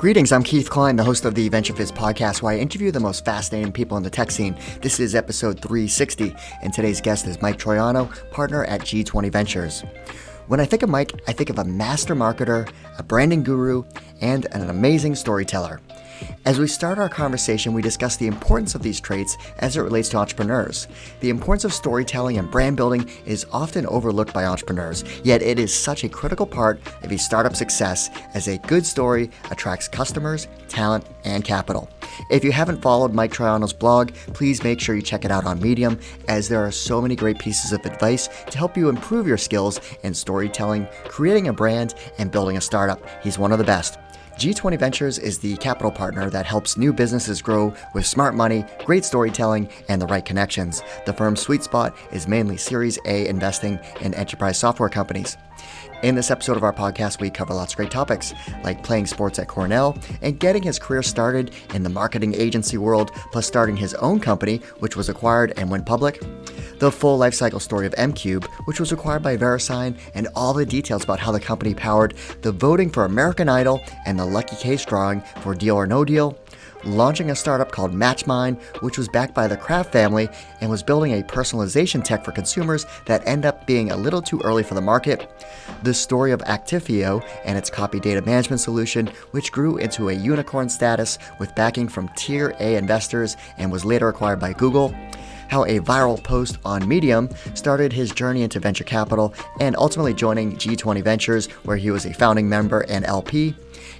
Greetings, I'm Keith Klein, the host of the VentureFizz podcast, where I interview the most fascinating people in the tech scene. This is episode 360, and today's guest is Mike Troiano, partner at G20 Ventures. When I think of Mike, I think of a master marketer, a branding guru, and an amazing storyteller. As we start our conversation, we discuss the importance of these traits as it relates to entrepreneurs. The importance of storytelling and brand building is often overlooked by entrepreneurs, yet it is such a critical part of a startup success, as a good story attracts customers, talent, and capital. If you haven't followed Mike Troiano's blog, please make sure you check it out on Medium, as there are so many great pieces of advice to help you improve your skills in storytelling, creating a brand, and building a startup. He's one of the best. G20 Ventures is the capital partner that helps new businesses grow with smart money, great storytelling, and the right connections. The firm's sweet spot is mainly Series A investing in enterprise software companies. In this episode of our podcast, we cover lots of great topics, like playing sports at Cornell and getting his career started in the marketing agency world, plus starting his own company, which was acquired and went public. The full lifecycle story of M-Qube, which was acquired by VeriSign, and all the details about how the company powered the voting for American Idol and the lucky case drawing for Deal or No Deal. Launching a startup called MatchMine, which was backed by the Kraft family and was building a personalization tech for consumers that ended up being a little too early for the market. The story of Actifio and its copy data management solution, which grew into a unicorn status with backing from Tier A investors and was later acquired by Google. How a viral post on Medium started his journey into venture capital and ultimately joining G20 Ventures, where he was a founding member and LP.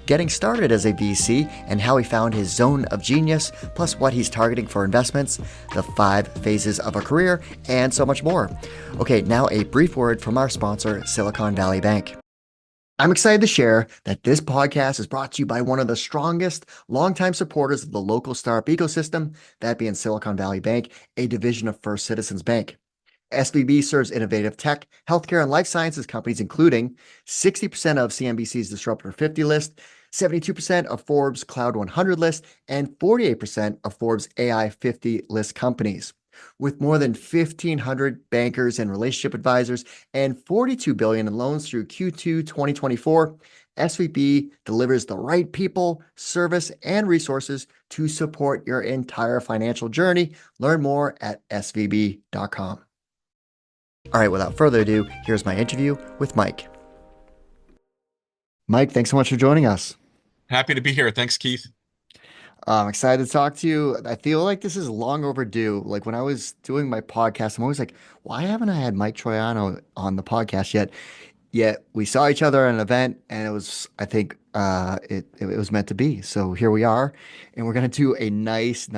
Getting started as a VC and how he found his zone of genius, plus what he's targeting for investments, the 5 phases of a career, and so much more. Okay, now a brief word from our sponsor, Silicon Valley Bank. I'm excited to share that this podcast is brought to you by one of the strongest longtime supporters of the local startup ecosystem, that being Silicon Valley Bank, a division of First Citizens Bank. SVB serves innovative tech, healthcare, and life sciences companies, including 60% of CNBC's Disruptor 50 list, 72% of Forbes Cloud 100 list, and 48% of Forbes AI 50 list companies. With more than 1,500 bankers and relationship advisors and $42 billion in loans through Q2 2024, SVB delivers the right people, service, and resources to support your entire financial journey. Learn more at svb.com. All right, without further ado, here's my interview with Mike. Mike, thanks so much for joining us. Happy to be here. Thanks, Keith. I'm excited to talk to you. I feel like this is long overdue. Like when I was doing my podcast, I'm always like, why haven't I had Mike Troiano on the podcast yet? Yet we saw each other at an event, and it was, I think, it was meant to be. So here we are, and we're gonna do a nice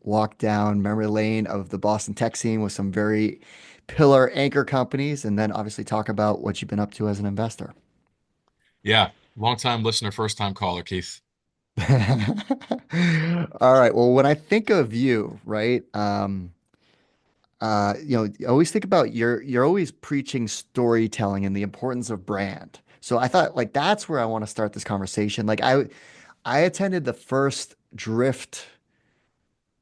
walk down memory lane of the Boston tech scene with some very pillar anchor companies, and then obviously talk about what you've been up to as an investor. Yeah, long-time listener, first-time caller, Keith. All right. Well, when I think of you, right, I always think about you're always preaching storytelling and the importance of brand. So I thought like that's where I want to start this conversation. Like I attended the first Drift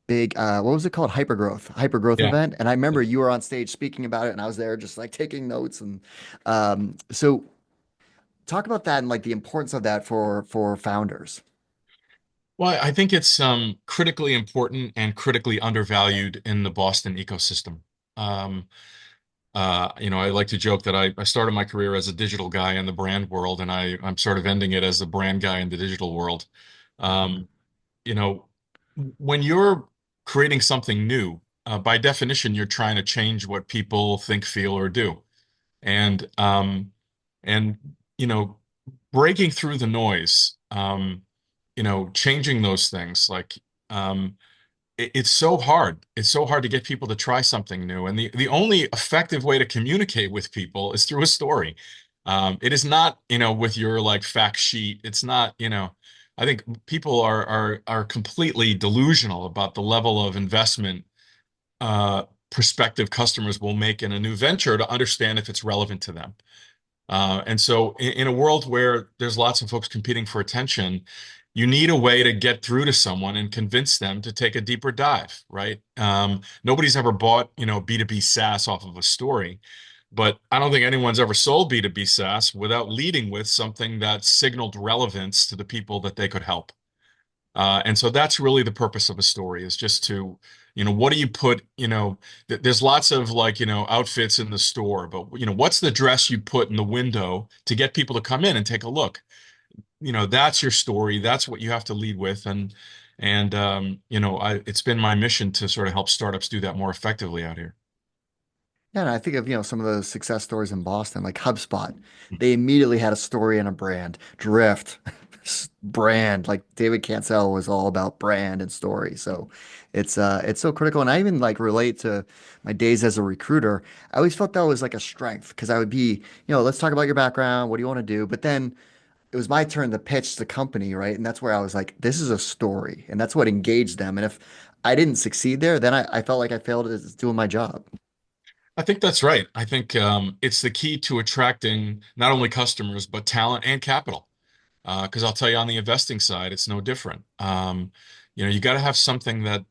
big what was it called? Hypergrowth Yeah. event. And I remember you were on stage speaking about it, and I was there just like taking notes. And so talk about that and like the importance of that for founders. Well, I think it's critically important and critically undervalued in the Boston ecosystem. Um, I like to joke that I started my career as a digital guy in the brand world, and I'm sort of ending it as a brand guy in the digital world. Um, you know, when you're creating something new, by definition, you're trying to change what people think, feel, or do. And and you know, breaking through the noise, changing those things, like it's so hard. It's so hard to get people to try something new. And the only effective way to communicate with people is through a story. It is not, with your like fact sheet. It's not, I think people are completely delusional about the level of investment prospective customers will make in a new venture to understand if it's relevant to them. And so in a world where there's lots of folks competing for attention, you need a way to get through to someone and convince them to take a deeper dive, right? Nobody's ever bought, B2B SaaS off of a story. But I don't think anyone's ever sold B2B SaaS without leading with something that signaled relevance to the people that they could help. And so that's really the purpose of a story, is just to, what do you put, there's lots of like, outfits in the store, but, what's the dress you put in the window to get people to come in and take a look? That's your story. That's what you have to lead with. It's been my mission to sort of help startups do that more effectively out here. Yeah, and I think of, some of those success stories in Boston, like HubSpot. They immediately had a story and a brand. Drift, brand. Like David Cancel was all about brand and story. So it's so critical. And I even like relate to my days as a recruiter. I always felt that was like a strength because I would be, let's talk about your background. What do you want to do? But then it was my turn to pitch the company, right? And that's where I was like, this is a story. And that's what engaged them. And if I didn't succeed there, then I felt like I failed at doing my job. I think that's right. I think it's the key to attracting not only customers, but talent and capital. Because I'll tell you, on the investing side, it's no different. You got to have something that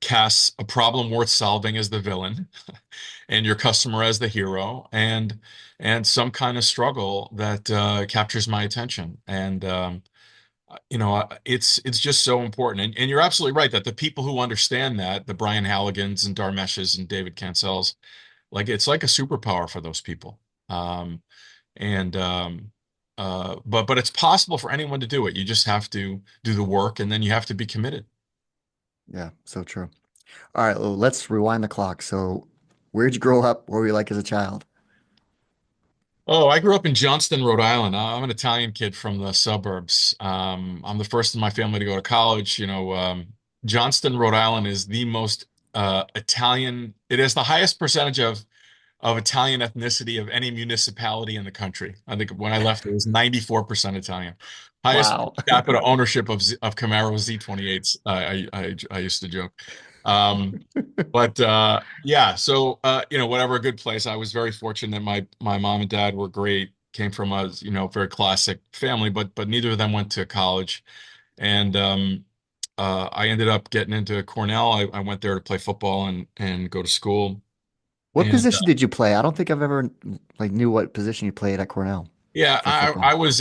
casts a problem worth solving as the villain, and your customer as the hero, and some kind of struggle that captures my attention. And it's just so important. And you're absolutely right that the people who understand that, the Brian Halligans and Dharmesh's and David Cancels, like it's like a superpower for those people. Um, and but it's possible for anyone to do it. You just have to do the work, and then you have to be committed. Yeah, so true. All right, well, let's rewind the clock. So, where'd you grow up? What were you like as a child? Oh, I grew up in Johnston, Rhode Island. I'm an Italian kid from the suburbs. I'm the first in my family to go to college. Johnston, Rhode Island is the most Italian. It has the highest percentage of Italian ethnicity of any municipality in the country. I think when I left, it was 94% Italian. Highest per Wow. capita ownership of Camaro Z28s. I used to joke. Um, but yeah, so whatever, a good place. I was very fortunate. My mom and dad were great. Came from a very classic family, but neither of them went to college. And I ended up getting into Cornell. I went there to play football and go to school. What And position did you play? I don't think I've ever like knew what position you played at Cornell yeah, for I football. was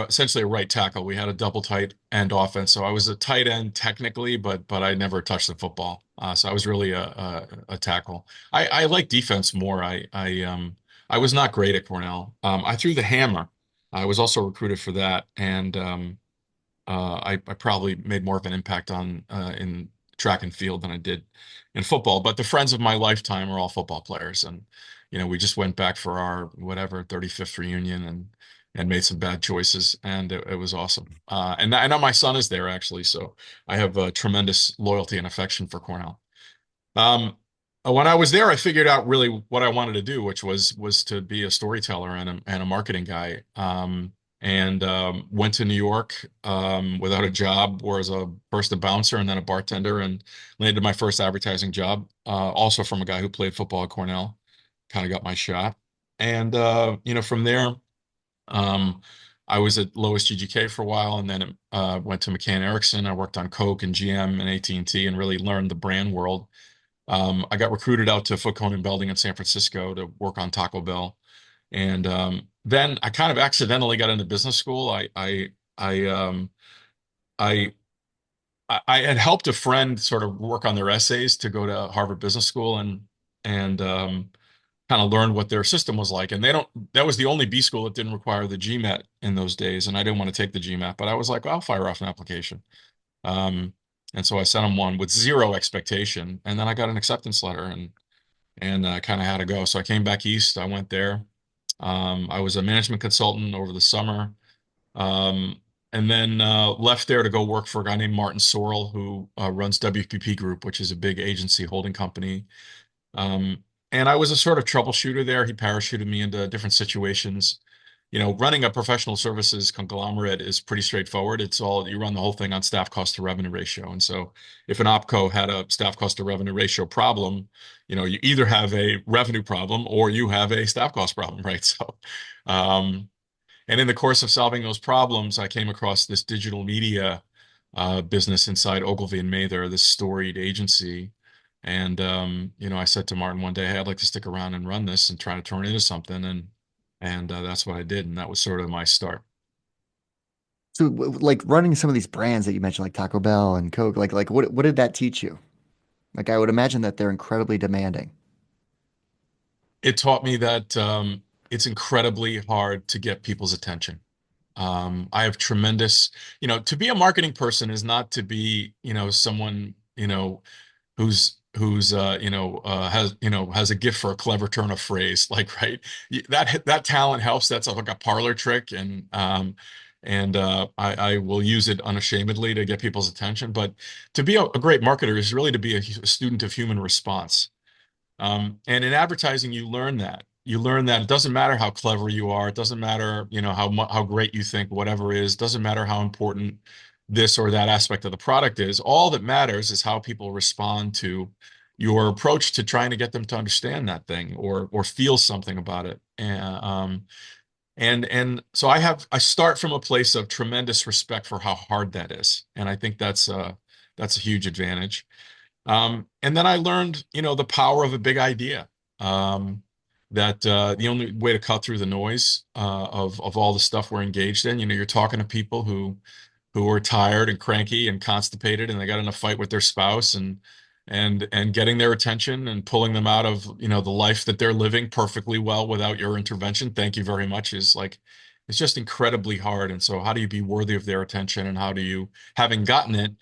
essentially a right tackle. We had a double tight end offense, so I was a tight end technically, but I never touched the football. So I was really a tackle. I like defense more. I was not great at Cornell. I threw the hammer. I was also recruited for that, and I probably made more of an impact on in track and field than I did in football. But the friends of my lifetime are all football players, and we just went back for our whatever 35th reunion and made some bad choices, and it was awesome. And I know my son is there actually, so I have a tremendous loyalty and affection for Cornell. Um, when I was there, I figured out really what I wanted to do, which was to be a storyteller and a marketing guy. And went to New York without a job, or as first a bouncer and then a bartender, and landed my first advertising job. Also from a guy who played football at Cornell, kind of got my shot. And from there, um, I was at lowest GGK for a while, and then went to McCann Erickson. I worked on Coke and GM and AT&T, and T, and really learned the brand world. I got recruited out to Foot Cone and Belding in San Francisco to work on Taco Bell. And then I kind of accidentally got into business school. I I I had helped a friend sort of work on their essays to go to Harvard Business School, and kind of learned what their system was like. And that was the only B school that didn't require the GMAT in those days. And I didn't want to take the GMAT, but I was like, I'll fire off an application. Um, and so I sent them one with zero expectation, and then I got an acceptance letter, and kind of had to go. So I came back east. I went there. I was a management consultant over the summer, um, and then left there to go work for a guy named Martin Sorrell, who runs WPP Group, which is a big agency holding company. Um, and I was a sort of troubleshooter there. He parachuted me into different situations. Running a professional services conglomerate is pretty straightforward. It's all, you run the whole thing on staff cost to revenue ratio. And so if an opco had a staff cost to revenue ratio problem, you either have a revenue problem or you have a staff cost problem, right? So, um, and in the course of solving those problems, I came across this digital media business inside Ogilvy and Mather, this storied agency. And I said to Martin one day, "Hey, I'd like to stick around and run this and try to turn it into something." And that's what I did, and that was sort of my start. So, like running some of these brands that you mentioned, like Taco Bell and Coke, like what did that teach you? Like, I would imagine that they're incredibly demanding. It taught me that it's incredibly hard to get people's attention. I have tremendous, to be a marketing person is not to be, someone, has a gift for a clever turn of phrase, like, right. That talent helps. That's like a parlor trick. And I will use it unashamedly to get people's attention. But to be a great marketer is really to be a student of human response. And in advertising, you learn that. You learn that it doesn't matter how clever you are. It doesn't matter, how great you think whatever is. Doesn't matter how important this or that aspect of the product is. All that matters is how people respond to your approach to trying to get them to understand that thing or feel something about it. And so I start from a place of tremendous respect for how hard that is, and I think that's a huge advantage. And then I learned, the power of a big idea. Um, that the only way to cut through the noise of all the stuff we're engaged in, you're talking to people who are tired and cranky and constipated, and they got in a fight with their spouse, and getting their attention and pulling them out of, the life that they're living perfectly well without your intervention. Thank you very much. Is like it's just incredibly hard. And so, how do you be worthy of their attention, and how do you, having gotten it,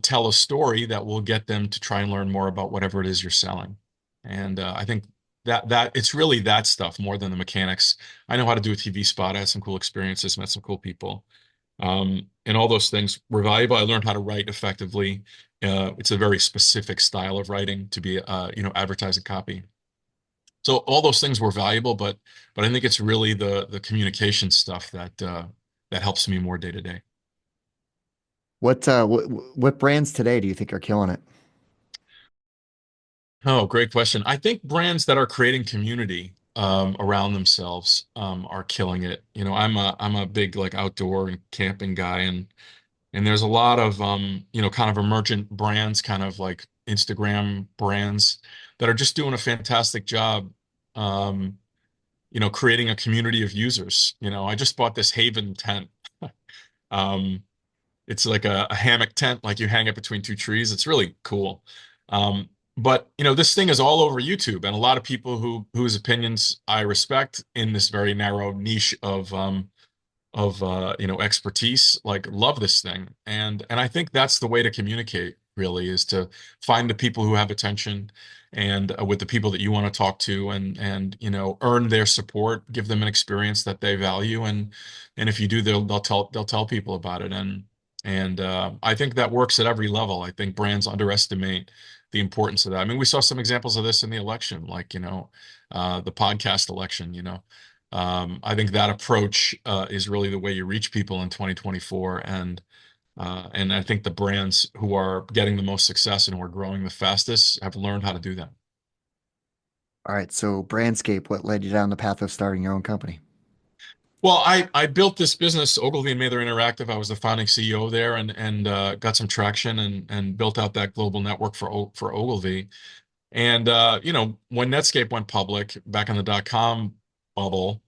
tell a story that will get them to try and learn more about whatever it is you're selling? And I think that it's really that stuff more than the mechanics. I know how to do a TV spot. I had some cool experiences, met some cool people. And all those things were valuable. I learned how to write effectively. It's a very specific style of writing to be, advertising copy. So all those things were valuable, but I think it's really the communication stuff that helps me more day to day. What brands today do you think are killing it? Oh, great question. I think brands that are creating community around themselves are killing it. I'm a big like outdoor and camping guy, and there's a lot of kind of emergent brands, kind of like Instagram brands that are just doing a fantastic job, um, creating a community of users. I just bought this Haven tent. Um, it's like a hammock tent, like you hang it between two trees. It's really cool. But this thing is all over YouTube, and a lot of people whose opinions I respect in this very narrow niche of expertise, like, love this thing. And I think that's the way to communicate, really, is to find the people who have attention, and with the people that you want to talk to, and earn their support, give them an experience that they value, and if you do, they'll tell people about it. And I think that works at every level. I think brands underestimate the importance of that. I mean, we saw some examples of this in the election, like, the podcast election. I think that approach is really the way you reach people in 2024. And I think the brands who are getting the most success and who are growing the fastest have learned how to do that. All right, so Brandscape, what led you down the path of starting your own company? Well, I built this business, Ogilvy and Mather Interactive. I was the founding CEO there, and got some traction, and built out that global network for Ogilvy. And when Netscape went public back in the dot-com bubble,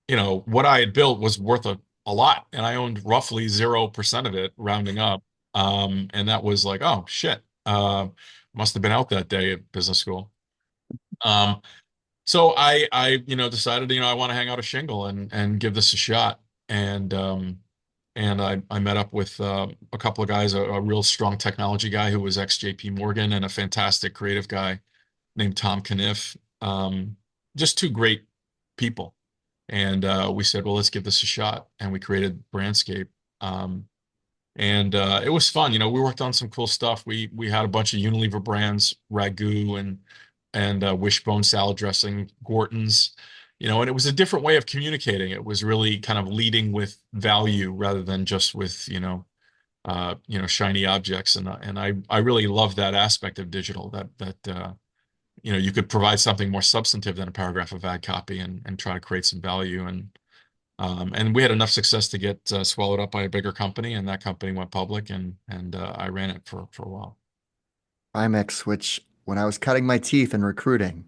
what I had built was worth a lot, and I owned roughly 0% of it, rounding up. And that was like, oh shit, must have been out that day at business school. Um, so I decided, I want to hang out a shingle and give this a shot. And I met up with a couple of guys, a real strong technology guy who was ex JP Morgan, and a fantastic creative guy named Tom Caniff. Just two great people. And we said, well, let's give this a shot. And we created Brandscape. And it was fun. We worked on some cool stuff. We had a bunch of Unilever brands, Ragu and Wishbone salad dressing, Gorton's, and it was a different way of communicating. It was really kind of leading with value rather than just with, shiny objects. And I really love that aspect of digital, that you could provide something more substantive than a paragraph of ad copy, and try to create some value. And we had enough success to get swallowed up by a bigger company, and that company went public, and I ran it for a while. Primex, which when I was cutting my teeth in recruiting,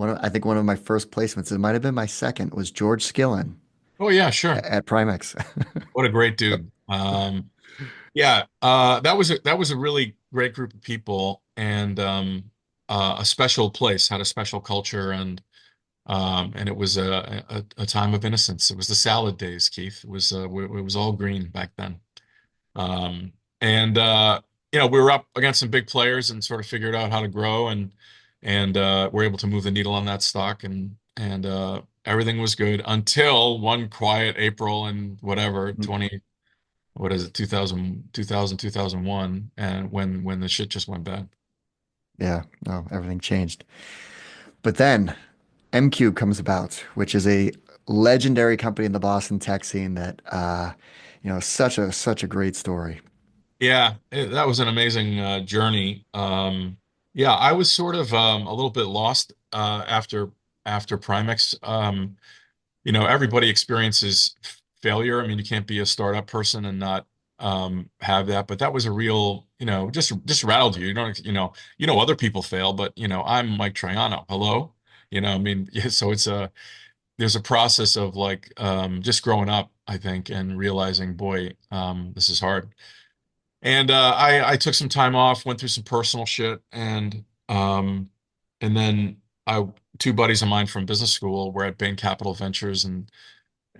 I think one of my first placements, it might have been my second, was George Skillen Oh yeah, sure. at Primex. What a great dude. Yeah, that was a really great group of people, and a special place, had a special culture, and it was a time of innocence. It was the salad days, Keith. It was all green back then. Um, and we were up against some big players and sort of figured out how to grow, and we're able to move the needle on that stock, and everything was good until one quiet April and whatever 20, what is it, 2001, and when the shit just went bad. Yeah, no, everything changed. But then M-Qube comes about, which is a legendary company in the Boston tech scene that, such a great story. Yeah, that was an amazing journey. Yeah, I was sort of a little bit lost after Primex. Everybody experiences failure. I mean, you can't be a startup person and not have that. But that was a real, just rattled you. You know, other people fail, but I'm Mike Troiano. Hello, I mean, yeah, so there's a process of like just growing up, I think, and realizing, boy, this is hard. And I took some time off, went through some personal shit, and then I two buddies of mine from business school were at Bain Capital Ventures,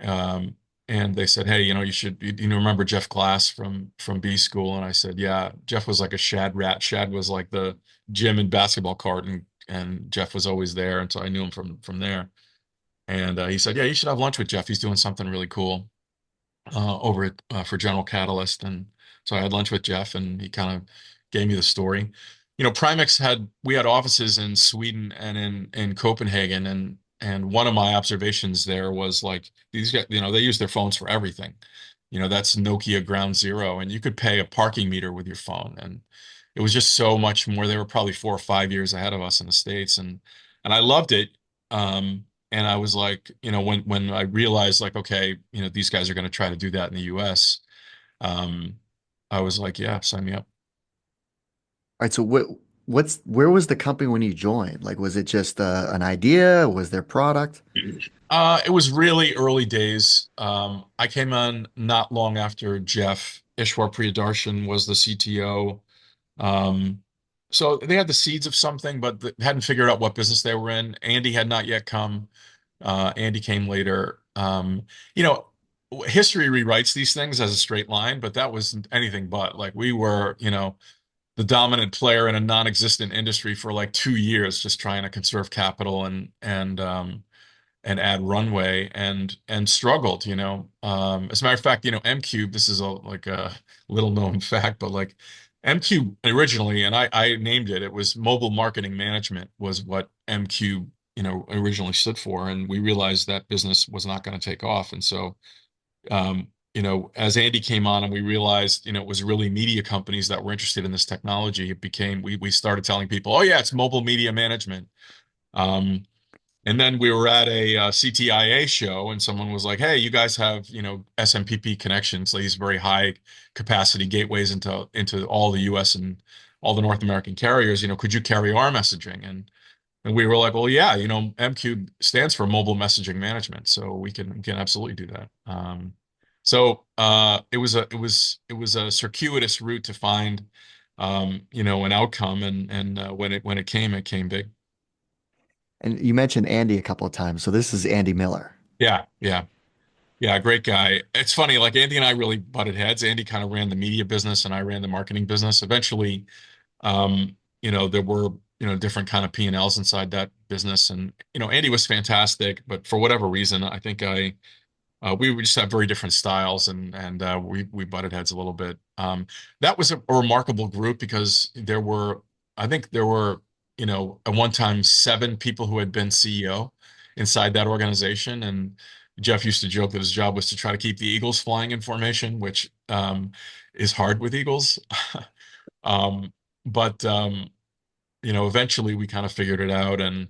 um, and they said, hey, you should remember Jeff Glass from B school, and I said, yeah. Jeff was like a Shad rat. Shad was like the gym and basketball court, and Jeff was always there, and so I knew him from there. And he said, yeah, you should have lunch with Jeff. He's doing something really cool over at for General Catalyst, and so I had lunch with Jeff, and he kind of gave me the story. Primex we had offices in Sweden and in Copenhagen, and one of my observations there was like these guys, they use their phones for everything. That's Nokia Ground Zero, and you could pay a parking meter with your phone, and it was just so much more. They were probably 4 or 5 years ahead of us in the States, and I loved it. And I was like, when I realized like, okay, these guys are going to try to do that in the US, um, I was like, yeah, sign me up. All right, so where was the company when you joined? Like, was it just an idea? Was there product? It was really early days. I came on not long after Jeff. Ishwar Priyadarshan was the CTO. Um, so they had the seeds of something, but hadn't figured out what business they were in. Andy had not yet come. Andy came later. You know, History rewrites these things as a straight line, but that was anything but. Like we were, the dominant player in a non-existent industry for like 2 years, just trying to conserve capital and add runway and struggled. As a matter of fact, M-Qube. This is like a little known fact, but like M-Qube originally, and I named it. It was mobile marketing management was what M-Qube originally stood for, and we realized that business was not going to take off, and so as Andy came on and we realized, it was really media companies that were interested in this technology, it became we started telling people, oh yeah, it's mobile media management. Um, and then we were at a CTIA show, and someone was like, "Hey, you guys have, SMPP connections, these very high capacity gateways into all the U.S. and all the North American carriers. Could you carry our messaging?" And we were like, "Well, yeah, M-Qube stands for Mobile Messaging Management, so we can absolutely do that." It was a circuitous route to find, an outcome, and when it came big. And you mentioned Andy a couple of times, so this is Andy Miller. Yeah, yeah. Yeah, great guy. It's funny, like Andy and I really butted heads. Andy kind of ran the media business and I ran the marketing business. Eventually, there were, different kind of P&Ls inside that business. And, Andy was fantastic, but for whatever reason, I think we would just have very different styles and we butted heads a little bit. That was a remarkable group because I think there were, at one time 7 people who had been CEO inside that organization. And Jeff used to joke that his job was to try to keep the Eagles flying in formation, which is hard with Eagles. Um, but eventually we kind of figured it out, and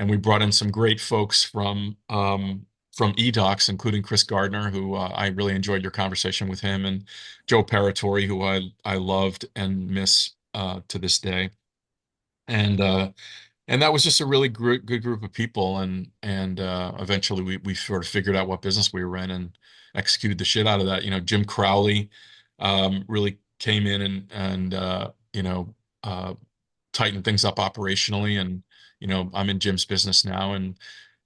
we brought in some great folks from eDocs, including Chris Gardner, who I really enjoyed your conversation with him, and Joe Paratori, who I loved and miss to this day. And that was just a really good group of people. And eventually we sort of figured out what business we were in and executed the shit out of that. Jim Crowley really came in and tightened things up operationally. And I'm in Jim's business now. And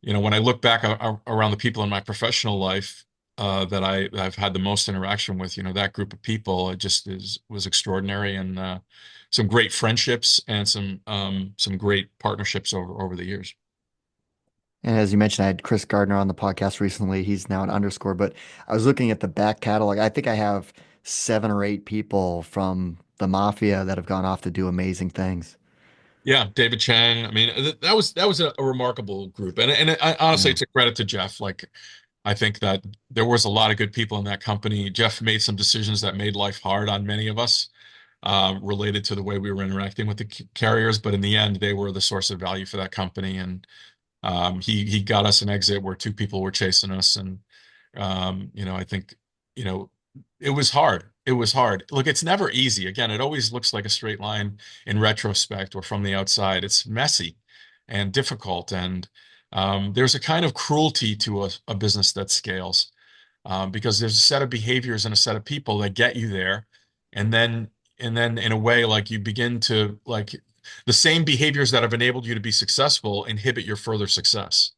when I look back around the people in my professional life that I've had the most interaction with, that group of people, it just was extraordinary. And some great friendships and some great partnerships over the years. And as you mentioned, I had Chris Gardner on the podcast recently. He's now an underscore, but I was looking at the back catalog. I think I have 7 or 8 people from the mafia that have gone off to do amazing things. Yeah, David Chang. I mean, that was a remarkable group. Honestly, Yeah. it's a credit to Jeff. Like, I think that there was a lot of good people in that company. Jeff made some decisions that made life hard on many of us, related to the way we were interacting with the carriers. But in the end, they were the source of value for that company. And he got us an exit where 2 people were chasing us. And I think, you know, it was hard. It was hard. Look, it's never easy. Again, it always looks like a straight line in retrospect or from the outside. It's messy and difficult. And there's a kind of cruelty to a business that scales, because there's a set of behaviors and a set of people that get you there. And then in a way, like, you begin to, like, the same behaviors that have enabled you to be successful inhibit your further success.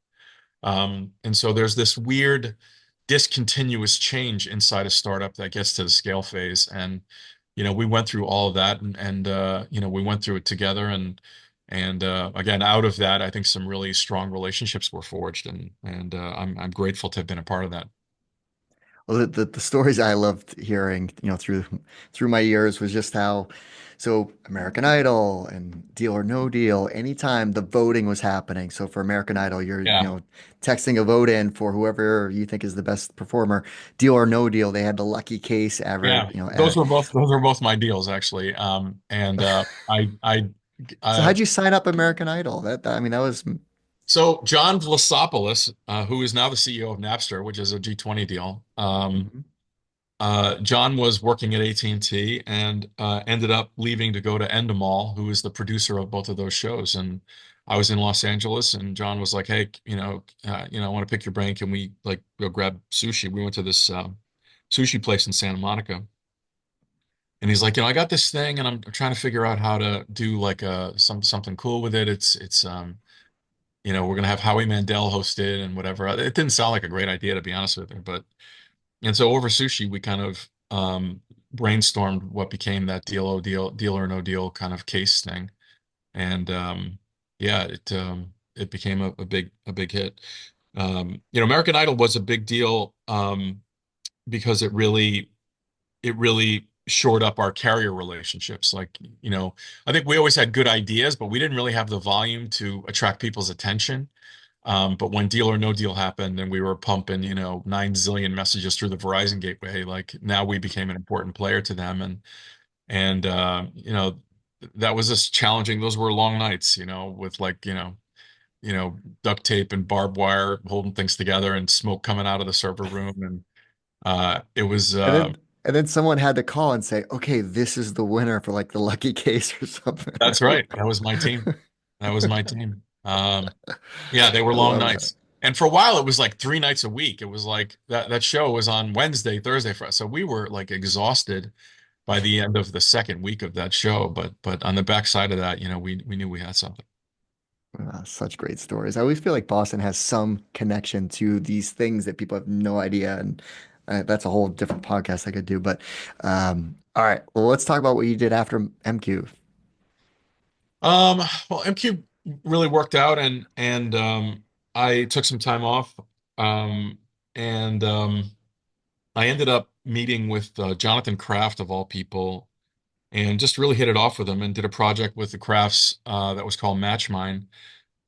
And so there's this weird discontinuous change inside a startup that gets to the scale phase. And we went through all of that, and we went through it together. And again, out of that, I think some really strong relationships were forged, and I'm grateful to have been a part of that. Well, the stories I loved hearing, through my years was just how, so American Idol and Deal or No Deal, anytime the voting was happening. So for American Idol, you're, Yeah, texting a vote in for whoever you think is the best performer. Deal or No Deal, they had the lucky case ever, yeah. Those were both my deals, actually. And I so uh, how'd you sign up American Idol? I mean, that was, So John Vlasopoulos, who is now the CEO of Napster, which is a G20 deal. Mhm. John was working at AT&T and ended up leaving to go to Endemol, who is the producer of both of those shows. And I was in Los Angeles, and John was like, "Hey, I want to pick your brain. Can we, like, go grab sushi?" We went to this sushi place in Santa Monica, and he's like, "I got this thing, and I'm trying to figure out how to do, like, something cool with it. We're gonna have Howie Mandel hosted and whatever." It didn't sound like a great idea, to be honest with you, but and so over sushi, we kind of brainstormed what became that deal or no deal kind of case thing. And yeah, it became a big hit. American Idol was a big deal, because it really shored up our carrier relationships. Like, I think we always had good ideas, but we didn't really have the volume to attract people's attention. But when Deal or No Deal happened and we were pumping, 9 zillion messages through the Verizon gateway, like, now we became an important player to them. And that was just challenging. Those were long nights, with, like, duct tape and barbed wire holding things together and smoke coming out of the server room. And it was, and then someone had to call and say, okay, this is the winner for like the lucky case or something, that's right? right. That was my team. That was my team. Yeah, they were I long love that. nights. And for a while, it was like 3 nights a week. It was like that show was on Wednesday, Thursday, Friday. So we were, like, exhausted by the end of the second week of that show. But on the backside of that, we knew we had something. Such great stories. I always feel like Boston has some connection to these things that people have no idea, and that's a whole different podcast I could do. But all right, well, let's talk about what you did after M-Qube. Um, well, M-Qube really worked out, and I took some time off. And I ended up meeting with Jonathan Kraft, of all people, and just really hit it off with him and did a project with the Crafts that was called Matchmine.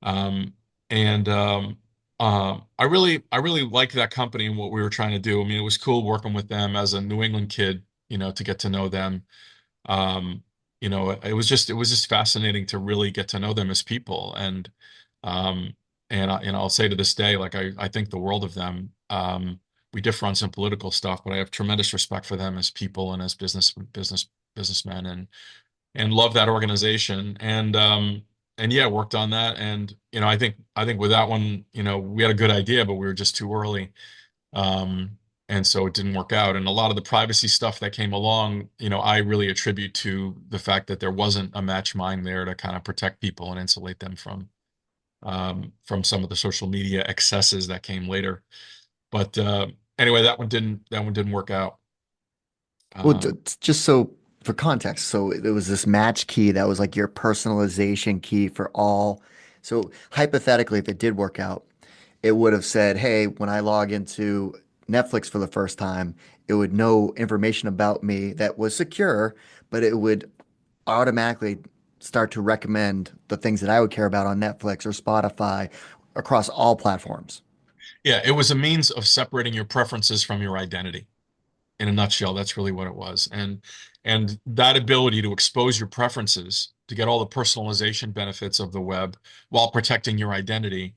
Um, and I really liked that company and what we were trying to do. I mean, it was cool working with them as a New England kid, to get to know them. Um, it was just fascinating to really get to know them as people. Um, I'll say to this day, like, I think the world of them. We differ on some political stuff, but I have tremendous respect for them as people and as businessmen. and love that organization. And yeah, worked on that. And I think with that one, we had a good idea, but we were just too early. Um, and so it didn't work out. And a lot of the privacy stuff that came along, I really attribute to the fact that there wasn't a match mind there to kind of protect people and insulate them from some of the social media excesses that came later. But anyway, that one didn't work out. Well, Um, just so for context, so it was this match key that was like your personalization key for all. So hypothetically, if it did work out, it would have said, hey, when I log into Netflix for the first time, it would know information about me that was secure, but it would automatically start to recommend the things that I would care about on Netflix or Spotify across all platforms. yeah, it was a means of separating your preferences from your identity. In a nutshell, that's really what it was. And that ability to expose your preferences to get all the personalization benefits of the web while protecting your identity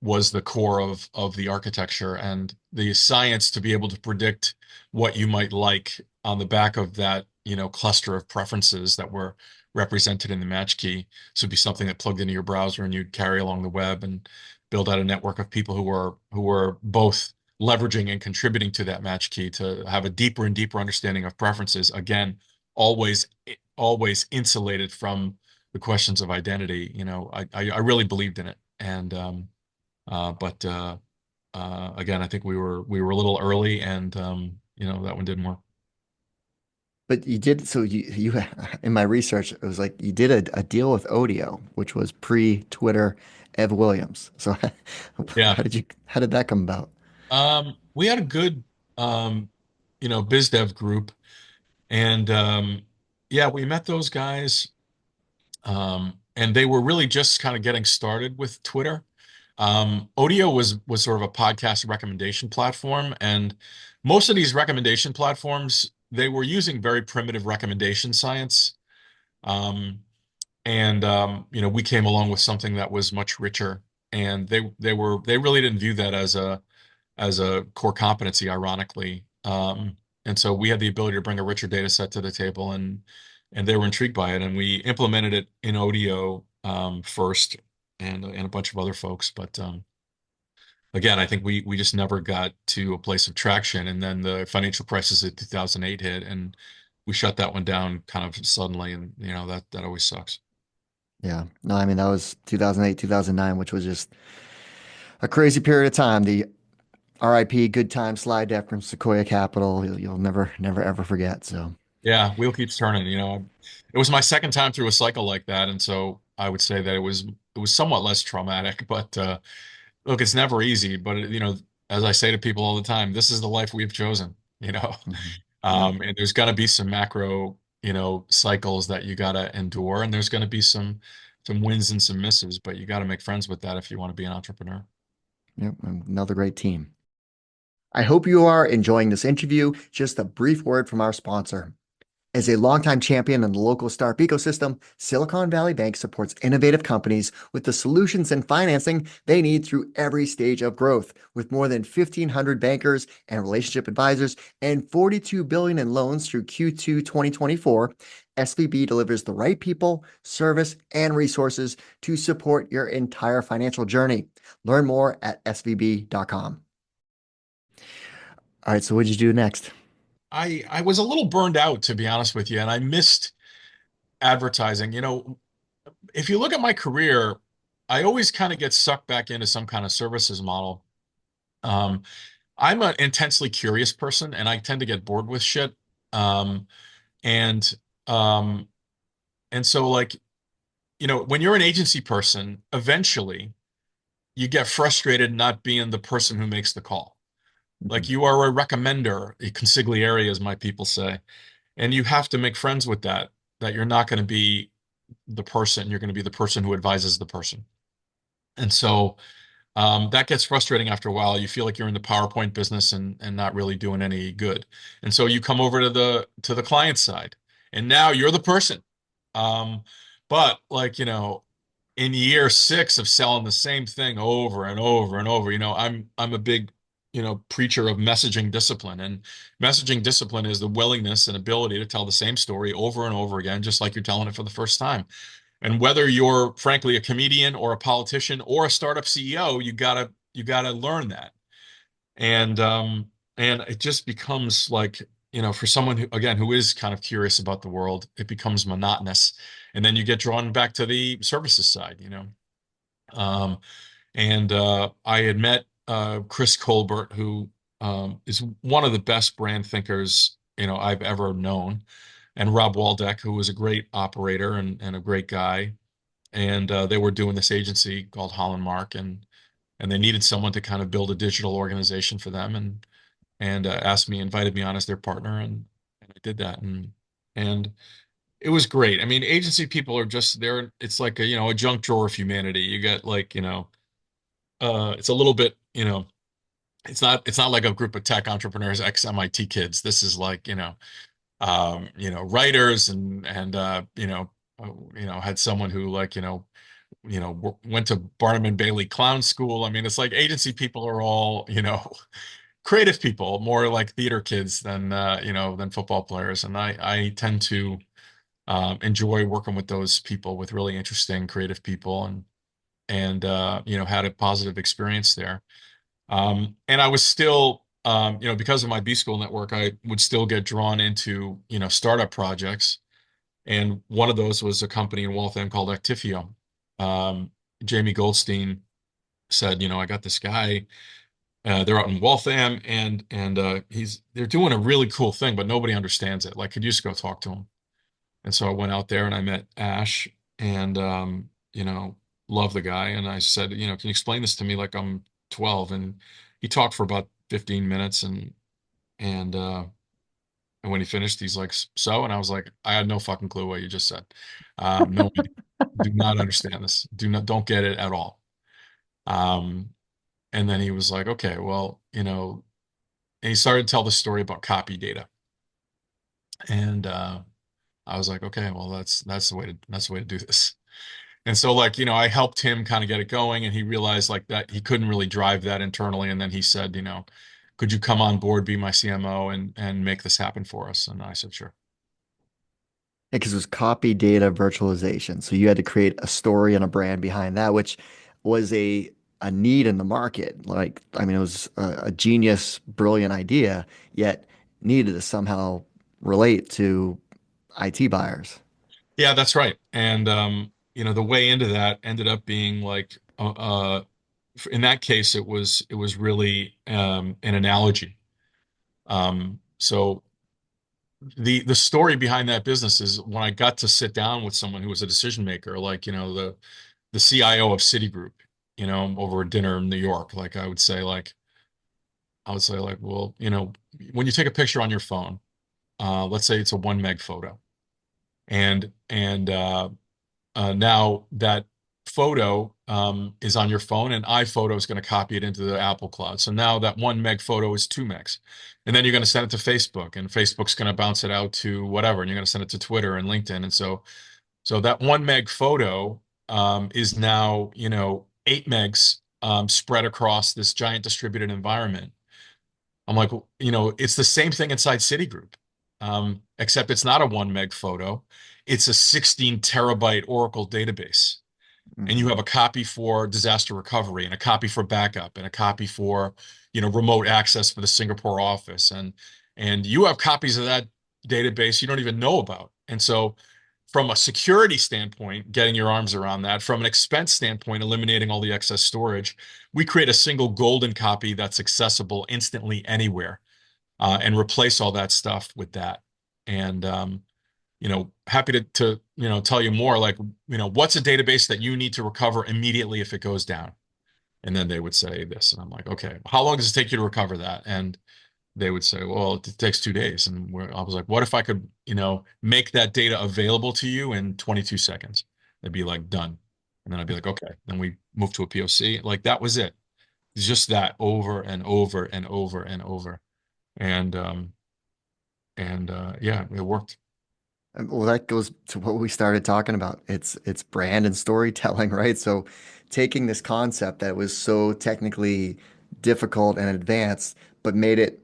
was the core of the architecture, and the science to be able to predict what you might like on the back of that, cluster of preferences that were represented in the match key. So it'd be something that plugged into your browser and you'd carry along the web and build out a network of people who were both leveraging and contributing to that match key to have a deeper and deeper understanding of preferences. Again, always always insulated from the questions of identity. I really believed in it. But again, I think we were a little early, and that one didn't work. But you did, so you in my research, it was like you did a deal with Odeo, which was pre-Twitter Ev Williams. So Yeah. how did that come about? We had a good biz dev group, and yeah, we met those guys. And they were really just kind of getting started with Twitter. Odeo was sort of a podcast recommendation platform, and most of these recommendation platforms, they were using very primitive recommendation science. Um, and we came along with something that was much richer, and they really didn't view that as a core competency, ironically. And so we had the ability to bring a richer data set to the table, and they were intrigued by it, and we implemented it in Odeo first, and a bunch of other folks. But again, I think we just never got to a place of traction, and then the financial crisis of 2008 hit, and we shut that one down kind of suddenly, and that always sucks. Yeah. No, I mean that was 2008, 2009, which was just a crazy period of time. The RIP good time slide deck from Sequoia Capital, you'll never ever forget. So, Yeah, wheel keeps turning. It was my second time through a cycle like that, and so I would say that it was somewhat less traumatic. But look, it's never easy. But as I say to people all the time, this is the life we've chosen. You know, mhm. Yeah. and there's going to be some macro, cycles that you got to endure, and there's going to be some wins and some misses. But you got to make friends with that if you want to be an entrepreneur. Yep. Another great team. I hope you are enjoying this interview. Just a brief word from our sponsor. As a longtime champion in the local startup ecosystem, Silicon Valley Bank supports innovative companies with the solutions and financing they need through every stage of growth. With more than 1,500 bankers and relationship advisors and 42 billion in loans through Q2 2024, SVB delivers the right people, service, and resources to support your entire financial journey. Learn more at svb.com. All right, so what did you do next? I was a little burned out, to be honest with you, and I missed advertising. If you look at my career, I always kind of get sucked back into some kind of services model. Um, I'm an intensely curious person, and I tend to get bored with shit. Um, and um, and so like, when you're an agency person, eventually you get frustrated not being the person who makes the call. Like Mhm. you are a recommender, a consigliere, as my people say, and you have to make friends with that you're not going to be the person, you're going to be the person who advises the person. And so that gets frustrating after a while. You feel like you're in the PowerPoint business and not really doing any good. And so you come over to the client side, and now you're the person. Um, but like, in year 6 of selling the same thing over and over and over, I'm a big, preacher of messaging discipline. And messaging discipline is the willingness and ability to tell the same story over and over again, just like you're telling it for the first time. And whether you're frankly a comedian or a politician or a startup CEO, you gotta learn that. And and it just becomes like, for someone who, again, who is kind of curious about the world, it becomes monotonous. And then you get drawn back to the services side. Um, and I had met Chris Colbert, who is one of the best brand thinkers, I've ever known, and Rob Waldeck, who was a great operator and a great guy. And they were doing this agency called Holland Mark, and they needed someone to kind of build a digital organization for them, and invited me on as their partner, and I did that, and it was great. I mean, agency people are just there. It's like a junk drawer of humanity. You get like it's a little bit it's not like a group of tech entrepreneurs, ex MIT kids. This is like writers and had someone who like went to Barnum and Bailey Clown School. I mean, it's like agency people are all creative people, more like theater kids than football players. And I tend to enjoy working with those people, with really interesting creative people, and had a positive experience there. And I was still, because of my B School network, I would still get drawn into, startup projects. And one of those was a company in Waltham called Actifio. Jamie Goldstein said, I got this guy. They're out in Waltham, and they're doing a really cool thing, but nobody understands it. Like, could you just go talk to him? And so I went out there and I met Ash, and love the guy. And I said, can you explain this to me like I'm 12? And he talked for about 15 minutes, and when he finished, he's like, so, and I was like, I had no fucking clue what you just said. No, do not understand this. Don't get it at all. Um, and then he was like, okay, well, and he started to tell the story about copy data. And I was like, okay, well, that's the way to do this. And so like, I helped him kind of get it going, and he realized like that he couldn't really drive that internally. And then he said, could you come on board, be my CMO, and make this happen for us? And I said, sure. Because it was copy data virtualization. So you had to create a story and a brand behind that, which was a need in the market. Like, I mean, it was a genius, brilliant idea, yet needed to somehow relate to IT buyers. Yeah, that's right. And the way into that ended up being like in that case it was really an analogy. So the story behind that business is when I got to sit down with someone who was a decision maker, like, the CIO of Citigroup, over a dinner in New York, like I would say like, well, when you take a picture on your phone, let's say it's a 1 meg photo, and now that photo is on your phone, and iPhoto is going to copy it into the Apple Cloud. So now that 1 meg photo is 2 megs. And then you're going to send it to Facebook, and Facebook's going to bounce it out to whatever, and you're going to send it to Twitter and LinkedIn. And so that 1 meg photo is now, 8 megs spread across this giant distributed environment. I'm like, it's the same thing inside Citigroup, except it's not a 1 meg photo. It's a 16 terabyte Oracle database. And you Mhm. have a copy for disaster recovery, and a copy for backup, and a copy for, remote access for the Singapore office. And you have copies of that database you don't even know about. And so from a security standpoint, getting your arms around that, from an expense standpoint, eliminating all the excess storage, we create a single golden copy that's accessible instantly anywhere, and replace all that stuff with that. And happy to tell you more, like, what's a database that you need to recover immediately if it goes down? And then they would say this, and I'm like, okay, how long does it take you to recover that? And they would say, well, it takes 2 days. And I was like, what if I could, make that data available to you in 22 seconds? They'd be like, done. And then I'd be like, okay. Then we move to a POC. Like, that was it. It's just that over and over and over and over. And yeah, it worked. Well, that goes to what we started talking about. It's brand and storytelling, right? So taking this concept that was so technically difficult and advanced, but made it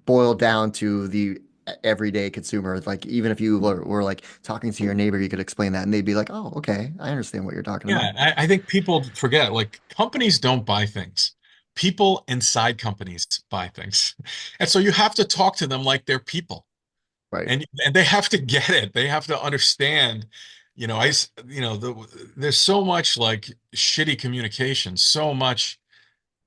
boil down to the everyday consumer. Like even if you were like talking to your neighbor, you could explain that and they'd be like, "Oh, okay, I understand what you're talking about." Yeah, I think people forget, like, companies don't buy things. People inside companies buy things. And so you have to talk to them like they're people. Right. And they have to get it. They have to understand, there's so much like shitty communication, so much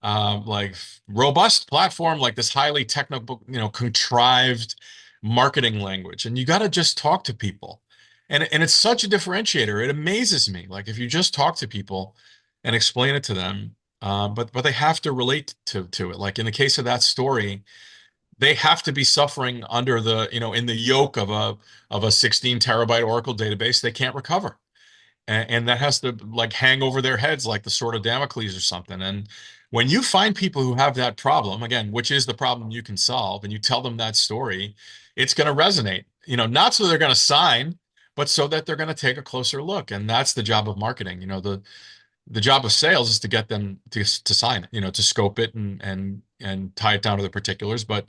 like robust platform, like this highly technical, contrived marketing language. And you got to just talk to people. And it's such a differentiator. It amazes me. Like if you just talk to people and explain it to them, but they have to relate to it. Like in the case of that story, they have to be suffering under in the yoke of a 16 terabyte Oracle database they can't recover. And that has to like hang over their heads like the sword of Damocles or something. And when you find people who have that problem, again, which is the problem you can solve, and you tell them that story, it's going to resonate. Not so they're going to sign, but so that they're going to take a closer look. And that's the job of marketing. The job of sales is to get them to sign it, to scope it and tie it down to the particulars. But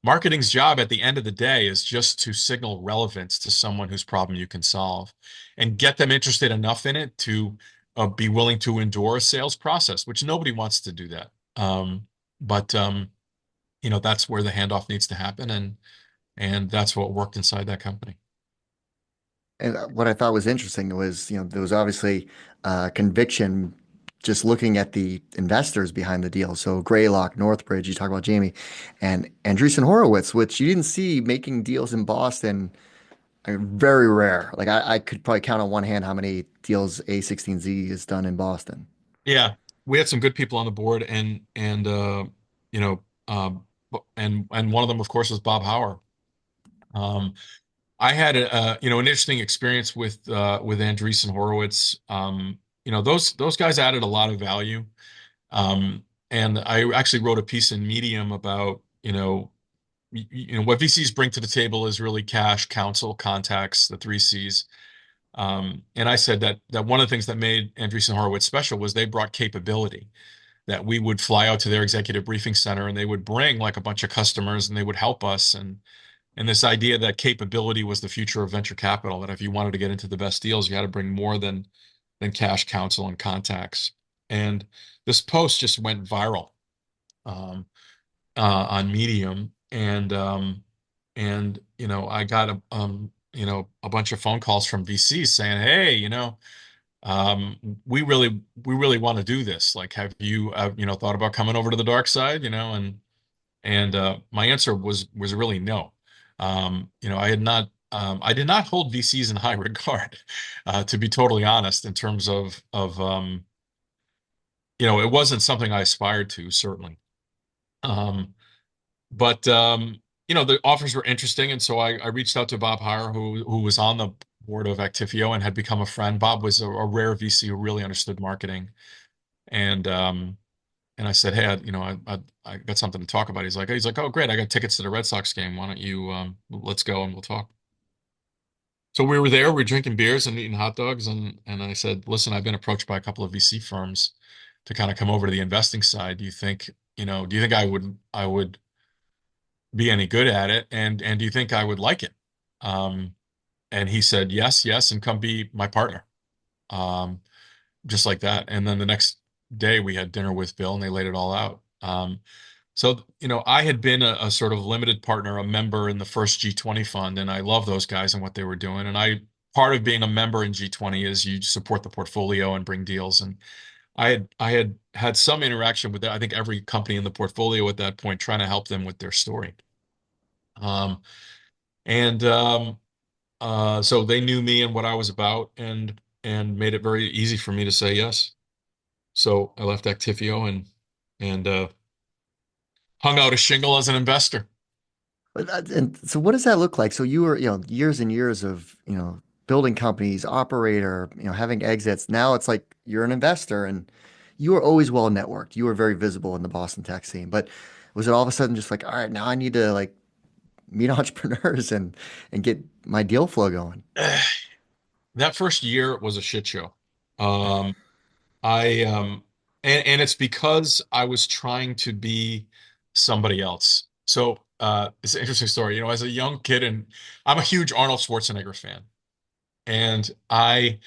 marketing's job at the end of the day is just to signal relevance to someone whose problem you can solve and get them interested enough in it to be willing to endure a sales process, which nobody wants to do that. But that's where the handoff needs to happen. And that's what worked inside that company. And what I thought was interesting was, there was obviously conviction just looking at the investors behind the deal. So Greylock, Northbridge, you talk about Jamie, and Andreessen Horowitz, which you didn't see making deals in Boston, very rare. Like I could probably count on one hand how many deals A16Z has done in Boston. Yeah, we had some good people on the board, you know, and one of them, of course, was Bob Hauer. Um, I had an interesting experience with Andreessen Horowitz. Those guys added a lot of value. And I actually wrote a piece in Medium about, what VCs bring to the table is really cash, counsel, contacts, the three C's. And I said that one of the things that made Andreessen Horowitz special was they brought capability, that we would fly out to their executive briefing center and they would bring like a bunch of customers and they would help us. And this idea that capability was the future of venture capital, that if you wanted to get into the best deals, you had to bring more than cash, counsel, and contacts. And this post just went viral um, on Medium, and I got a bunch of phone calls from VCs saying, "Hey, we really want to do this. Like, have you thought about coming over to the dark side?" And my answer was really no. I did not hold VCs in high regard, to be totally honest, in terms of it wasn't something I aspired to, certainly. Um, but the offers were interesting, and so I reached out to Bob Hauer, who was on the board of Actifio and had become a friend. Bob was a rare VC who really understood marketing, and I said, "Hey, I got something to talk about." He's like, "Oh, great! I got tickets to the Red Sox game. Why don't you let's go and we'll talk." So we were there, we were drinking beers and eating hot dogs, and I said, "Listen, I've been approached by a couple of VC firms to kind of come over to the investing side. Do you think I would be any good at it? And do you think I would like it?" Um, and he said, "Yes, yes, and come be my partner." Um, just like that. And then the next day we had dinner with Bill and they laid it all out. So I had been a sort of limited partner, a member in the first G20 fund, and I love those guys and what they were doing. And part of being a member in G20 is you support the portfolio and bring deals. And I had some interaction with, I think, every company in the portfolio at that point, trying to help them with their story. Um, and so they knew me and what I was about, and made it very easy for me to say yes. So I left Actifio and hung out a shingle as an investor. And so what does that look like? So you were, years and years of, building companies, operator, having exits. Now it's like you're an investor and you were always well networked. You were very visible in the Boston tech scene. But was it all of a sudden just like, all right, now I need to like meet entrepreneurs and get my deal flow going? That first year was a shit show. Um, I And it's because I was trying to be somebody else. So it's an interesting story. You know, as a young kid, and I'm a huge Arnold Schwarzenegger fan, and I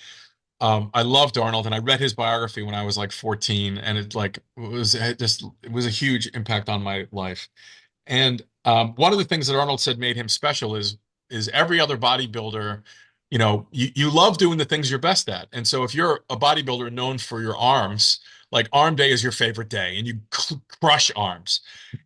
loved Arnold, and I read his biography when I was like 14, and it was a huge impact on my life. And one of the things that Arnold said made him special is every other bodybuilder, you know, you love doing the things you're best at. And so if you're a bodybuilder known for your arms, like arm day is your favorite day, and you crush arms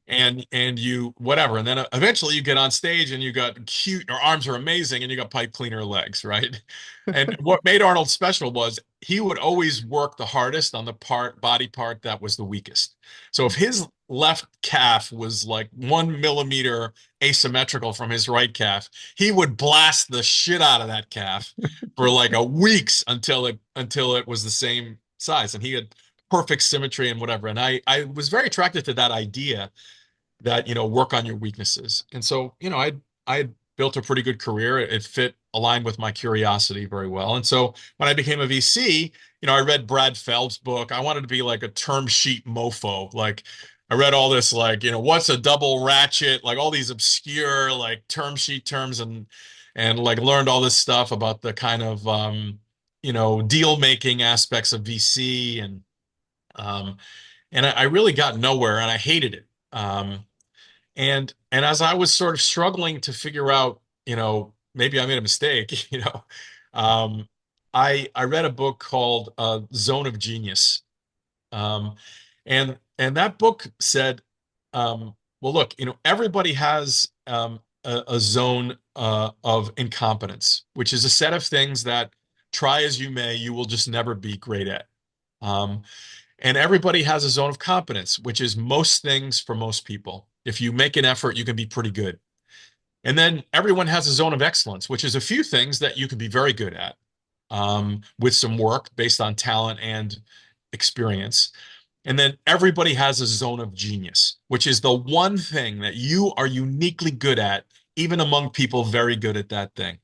and you whatever, and then eventually you get on stage and you got cute, your arms are amazing, and you got pipe cleaner legs, right? And what made Arnold special was he would always work the hardest on the body part that was the weakest. So if his left calf was like 1 millimeter asymmetrical from his right calf, he would blast the shit out of that calf for like a weeks until it was the same size, and he had perfect symmetry and whatever. And I was very attracted to that idea that, you know, work on your weaknesses. And so, you know, I had built a pretty good career. It fit aligned with my curiosity very well. And so when I became a VC, you know, I read Brad Feld's book. I wanted to be like a term sheet mofo. Like I read all this, like, you know, what's a double ratchet, like all these obscure like term sheet terms, and like learned all this stuff about the kind of you know, deal making aspects of VC, um and I really got nowhere, and I hated it. And as I was sort of struggling to figure out, you know, maybe I made a mistake, you know, um, I read a book called Zone of Genius, um, and that book said, well, look, you know, everybody has a zone of incompetence, which is a set of things that try as you may, you will just never be great at. Um, and everybody has a zone of competence, which is most things for most people. If you make an effort, you can be pretty good. And then everyone has a zone of excellence, which is a few things that you can be very good at with some work based on talent and experience. And then everybody has a zone of genius, which is the one thing that you are uniquely good at, even among people very good at that thing.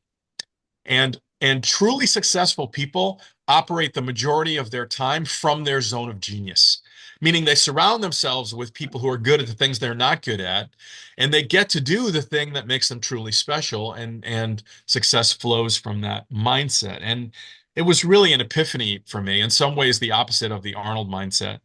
And truly successful people operate the majority of their time from their zone of genius, meaning they surround themselves with people who are good at the things they're not good at, and they get to do the thing that makes them truly special, and success flows from that mindset. And it was really an epiphany for me, in some ways the opposite of the Arnold mindset.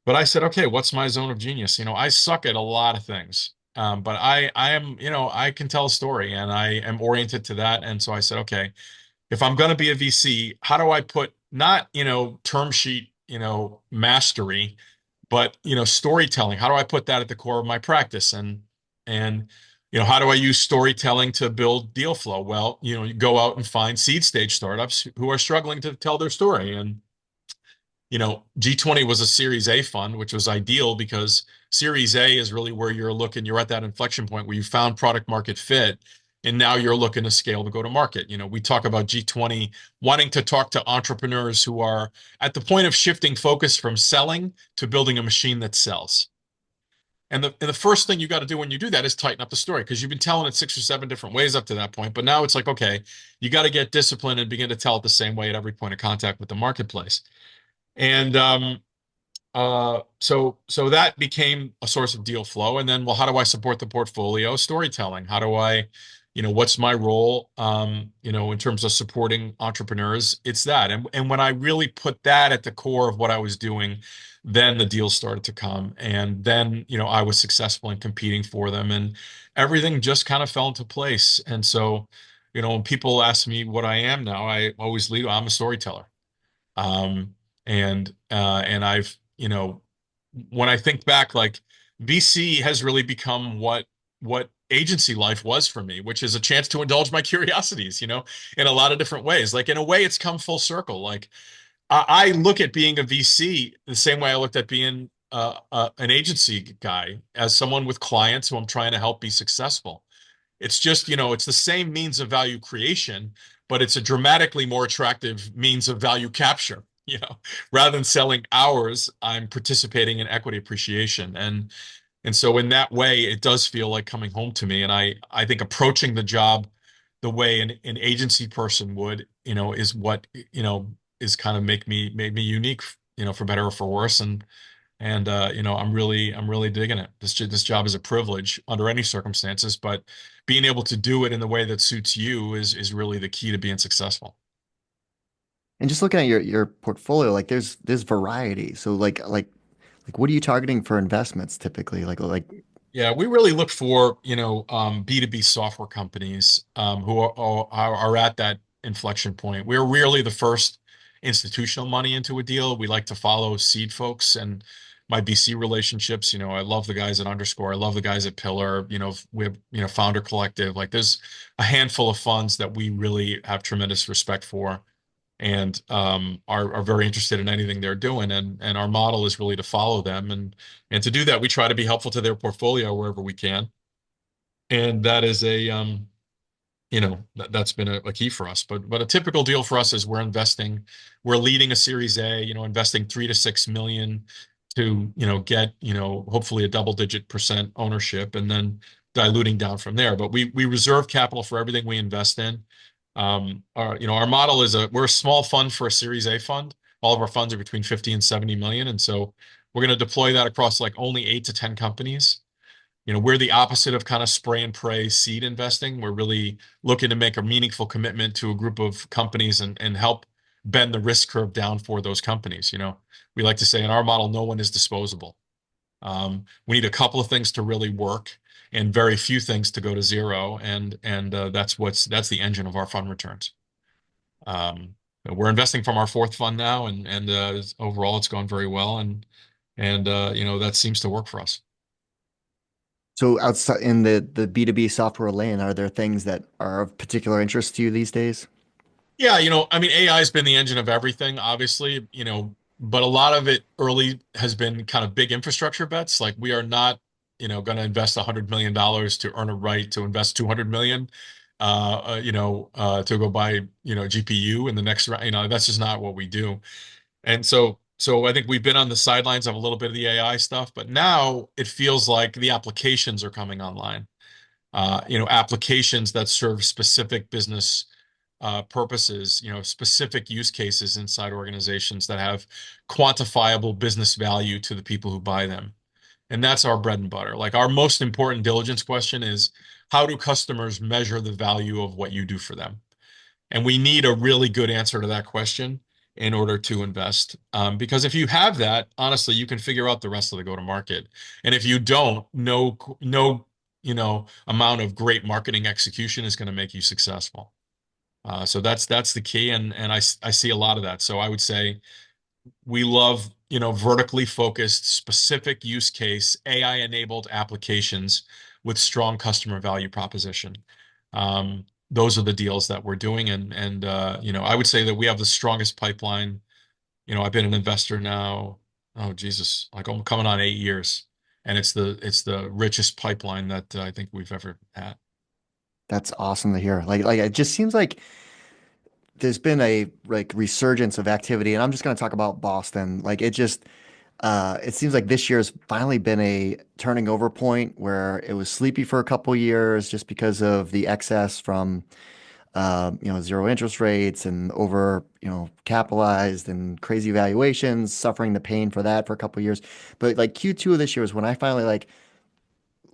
But I said, okay, what's my zone of genius? You know, I suck at a lot of things. But I am, you know, I can tell a story, and I am oriented to that. And so I said, okay, if I'm going to be a VC, how do I put not, you know, term sheet, you know, mastery, but, you know, storytelling? How do I put that at the core of my practice? And, you know, how do I use storytelling to build deal flow? Well, you know, you go out and find seed stage startups who are struggling to tell their story. And you know, G20 was a Series A fund, which was ideal because Series A is really where you're at that inflection point where you found product market fit, and now you're looking to scale to go to market. You know, we talk about G20 wanting to talk to entrepreneurs who are at the point of shifting focus from selling to building a machine that sells. And the first thing you got to do when you do that is tighten up the story, because you've been telling it 6 or 7 different ways up to that point. But now it's like, okay, you got to get disciplined and begin to tell it the same way at every point of contact with the marketplace. And so that became a source of deal flow. And then, well, how do I support the portfolio? Storytelling. How do I, you know, what's my role, you know, in terms of supporting entrepreneurs? It's that. And when I really put that at the core of what I was doing, then the deals started to come. And then, you know, I was successful in competing for them, and everything just kind of fell into place. And so, you know, when people ask me what I am now, I always lead, I'm a storyteller. Um, and I've, you know, when I think back, like VC has really become what agency life was for me, which is a chance to indulge my curiosities, you know, in a lot of different ways. Like in a way, it's come full circle. Like I look at being a VC the same way I looked at being an agency guy, as someone with clients who I'm trying to help be successful. It's just, you know, it's the same means of value creation, but it's a dramatically more attractive means of value capture. You know, rather than selling hours, I'm participating in equity appreciation. And so in that way, it does feel like coming home to me. And I think approaching the job the way an agency person would, you know, is what, you know, is kind of made me unique for better or for worse. I'm really digging it. This job is a privilege under any circumstances, but being able to do it in the way that suits you is really the key to being successful. And just looking at your portfolio, like there's variety. So like what are you targeting for investments typically? Yeah, we really look for, B2B software companies who are at that inflection point. We're really the first institutional money into a deal. We like to follow seed folks and my VC relationships. I love the guys at Underscore. I love the guys at Pillar. We have, Founder Collective. Like there's a handful of funds that we really have tremendous respect for and are very interested in anything they're doing. And our model is really to follow them. And to do that, we try to be helpful to their portfolio wherever we can. And that is that's been a key for us. But a typical deal for us is we're leading a Series A, investing 3 to 6 million to, get, hopefully a double-digit % ownership and then diluting down from there. But we reserve capital for everything we invest in. Our model is we're a small fund for a Series A fund. All of our funds are between 50 and 70 million. And so we're going to deploy that across like only 8 to 10 companies. We're the opposite of kind of spray and pray seed investing. We're really looking to make a meaningful commitment to a group of companies and help bend the risk curve down for those companies. We like to say in our model, no one is disposable. We need a couple of things to really work and very few things to go to zero. And that's the engine of our fund returns. We're investing from our fourth fund now, and overall it's gone very well. And that seems to work for us. so outside in the B2B software lane, are there things that are of particular interest to you these days? Yeah, I mean, AI has been the engine of everything, obviously, but a lot of it early has been kind of big infrastructure bets. Like we are not, going to invest $100 million to earn a right to invest 200 million, to go buy, GPU in the next round. That's just not what we do. And so I think we've been on the sidelines of a little bit of the AI stuff, but now it feels like the applications are coming online. Applications that serve specific business purposes, specific use cases inside organizations that have quantifiable business value to the people who buy them. And that's our bread and butter. Like our most important diligence question is how do customers measure the value of what you do for them? And we need a really good answer to that question in order to invest. Because if you have that, honestly, you can figure out the rest of the go-to-market. And if you don't, no, amount of great marketing execution is going to make you successful. So that's the key, and I see a lot of that. So I would say we love, vertically focused, specific use case, AI-enabled applications with strong customer value proposition. Those are the deals that we're doing, and I would say that we have the strongest pipeline. I've been an investor now, oh Jesus, like I'm coming on 8 years, and it's the richest pipeline that I think we've ever had. That's awesome to hear. Like it just seems like there's been a like resurgence of activity, and I'm just going to talk about Boston. It seems like this year's finally been a turning over point where it was sleepy for a couple years just because of the excess from zero interest rates and over, capitalized and crazy valuations, suffering the pain for that for a couple years. But like Q2 of this year is when I finally like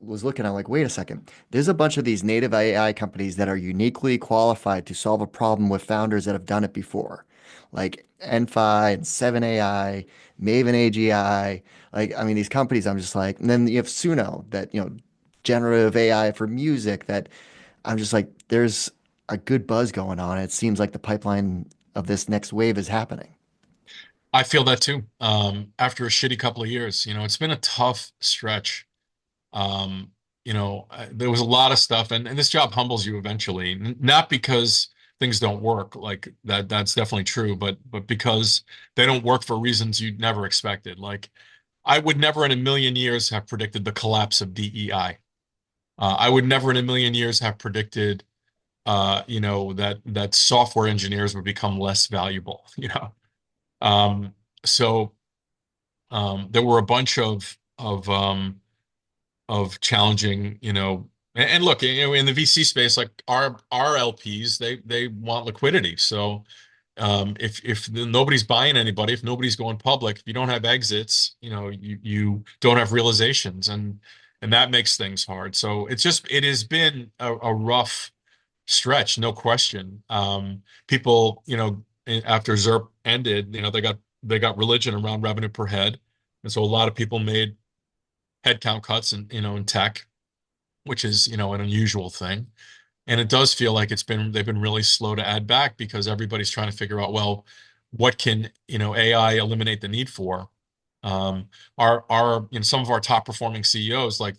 was looking, I'm like, wait a second. There's a bunch of these native AI companies that are uniquely qualified to solve a problem with founders that have done it before, like N5 and 7AI, Maven AGI. Like, I mean, these companies, I'm just like, and then you have Suno that, generative AI for music that I'm just like, there's a good buzz going on. It seems like the pipeline of this next wave is happening. I feel that too. After a shitty couple of years, it's been a tough stretch. There was a lot of stuff, and this job humbles you eventually, not because things don't work, like that's definitely true, but because they don't work for reasons you'd never expected. Like I would never in a million years have predicted the collapse of DEI. I would never in a million years have predicted that software engineers would become less valuable, Um, so there were a bunch of challenging, and look, in the VC space, like our LPs, they want liquidity. So if nobody's buying anybody, if nobody's going public, if you don't have exits, you don't have realizations, and that makes things hard. So it has been a rough stretch, no question. People, after ZERP ended, they got religion around revenue per head, and so a lot of people made headcount cuts in tech, which is an unusual thing. And it does feel like they've been really slow to add back because everybody's trying to figure out, well, what can AI eliminate the need for? Our some of our top performing CEOs, like,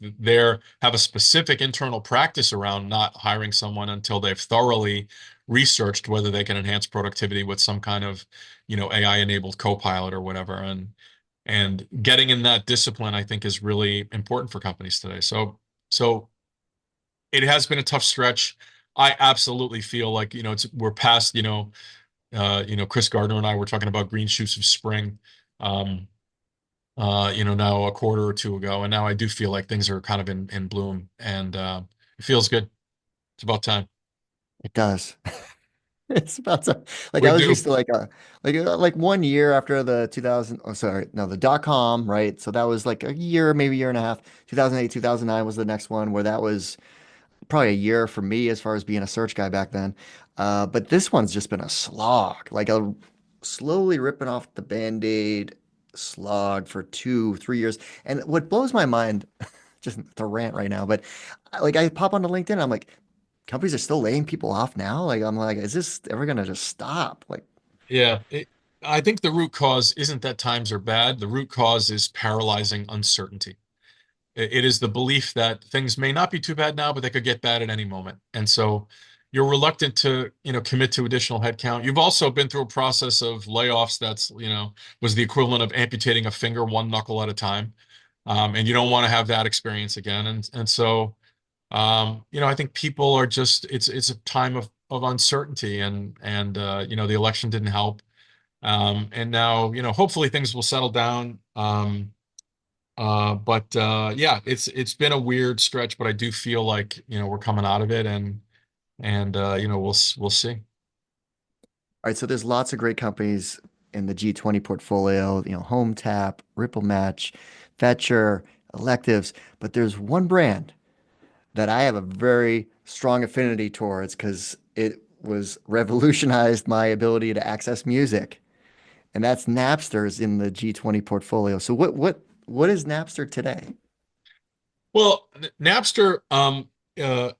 have a specific internal practice around not hiring someone until they've thoroughly researched whether they can enhance productivity with some kind of AI enabled copilot or whatever. And getting in that discipline, I think, is really important for companies today. So it has been a tough stretch. I absolutely feel like, we're past, Chris Gardner and I were talking about green shoots of spring, now a quarter or two ago. And now I do feel like things are kind of in bloom, and it feels good. It's about time. It does. It's about to, like, We're I was due. used to like 1 year after the 2000, oh sorry, no, the dot-com, right? So that was like a year, maybe year and a half. 2008, 2009 was the next one where that was probably a year for me as far as being a search guy back then. But this one's just been a slog, like a slowly ripping off the Band-Aid slog for 2, 3 years. And what blows my mind, just to rant right now, but like I pop onto LinkedIn, I'm like, companies are still laying people off now. Like I'm like, is this ever gonna just stop? Like, Yeah. I think the root cause isn't that times are bad. The root cause is paralyzing uncertainty. It is the belief that things may not be too bad now, but they could get bad at any moment. And so you're reluctant to, commit to additional headcount. You've also been through a process of layoffs that's, was the equivalent of amputating a finger one knuckle at a time. And you don't want to have that experience again. And so, I think people are just, it's a time of uncertainty, and the election didn't help. And now, hopefully things will settle down. But yeah, it's been a weird stretch, but I do feel like we're coming out of it, and we'll see. all right, so there's lots of great companies in the G20 portfolio, Home Tap, Ripple Match, Fetcher, Electives, but there's one brand that I have a very strong affinity towards because it was revolutionized my ability to access music, and that's Napster's in the G20 portfolio. So what is Napster today? Well, Napster uh,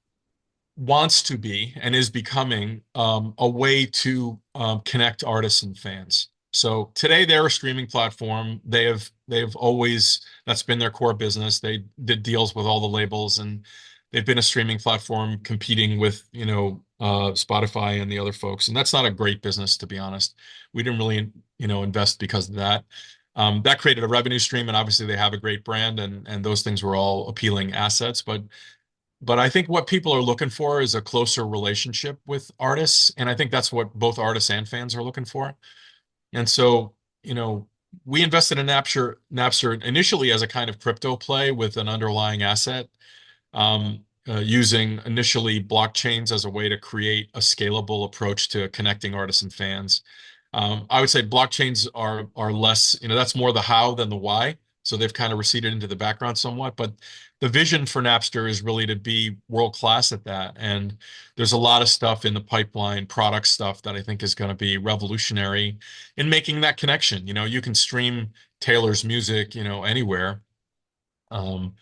wants to be and is becoming a way to connect artists and fans. So today they're a streaming platform. They have always, that's been their core business. They did deals with all the labels, and they've been a streaming platform competing with Spotify and the other folks. And that's not a great business, to be honest. We didn't really invest because of that. That created a revenue stream, and obviously they have a great brand, and those things were all appealing assets. But I think what people are looking for is a closer relationship with artists. And I think that's what both artists and fans are looking for. And so, we invested in Napster initially as a kind of crypto play with an underlying asset, using initially blockchains as a way to create a scalable approach to connecting artists and fans. I would say blockchains are less, that's more the how than the why. So they've kind of receded into the background somewhat, but the vision for Napster is really to be world class at that. And there's a lot of stuff in the pipeline, product stuff, that I think is going to be revolutionary in making that connection. You can stream Taylor's music, anywhere. Um,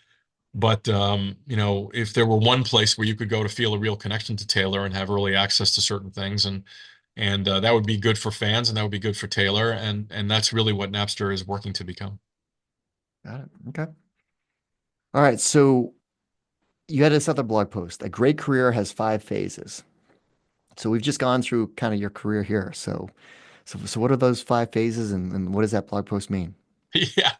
but if there were one place where you could go to feel a real connection to Taylor and have early access to certain things, and that would be good for fans, and that would be good for Taylor, and that's really what Napster is working to become. Got it. Okay. All right. So you had this other blog post. A great career has 5 phases. So we've just gone through kind of your career here. So what are those 5 phases, and what does that blog post mean? Yeah.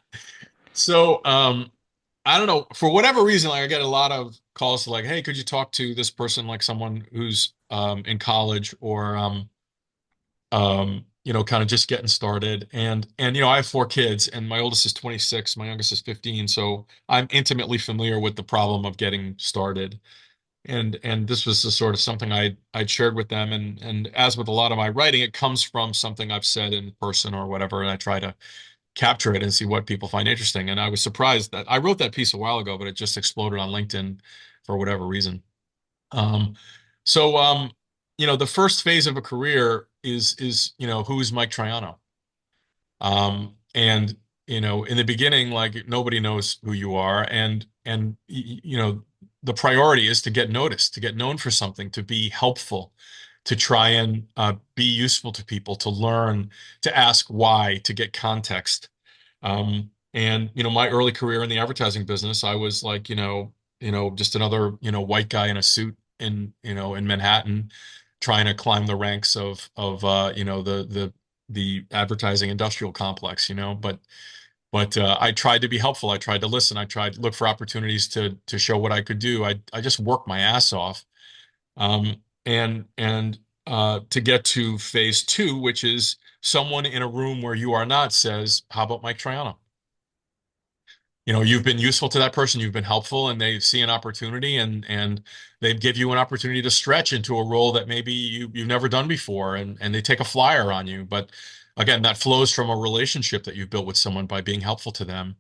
So, I don't know. For whatever reason, like, I get a lot of calls like, "Hey, could you talk to this person, like someone who's in college, or kind of just getting started?" And I have 4 kids, and my oldest is 26, my youngest is 15, so I'm intimately familiar with the problem of getting started. And this was the sort of something I'd shared with them, and as with a lot of my writing, it comes from something I've said in person or whatever, and I try to capture it and see what people find interesting. And I was surprised that I wrote that piece a while ago, but it just exploded on LinkedIn for whatever reason. Um, so the first phase of a career is who's Mike Troiano? And in the beginning, like nobody knows who you are, and the priority is to get noticed, to get known for something, to be helpful, to try and be useful to people, to learn, to ask why, to get context. And my early career in the advertising business, I was like, just another, white guy in a suit in Manhattan, trying to climb the ranks of the advertising industrial complex, but I tried to be helpful. I tried to listen. I tried to look for opportunities to show what I could do. I just worked my ass off. And to get to phase two, which is someone in a room where you are not says, "How about Mike Triano?" You've been useful to that person, you've been helpful, and they see an opportunity, and they give you an opportunity to stretch into a role that maybe you've never done before, and they take a flyer on you. But again, that flows from a relationship that you've built with someone by being helpful to them.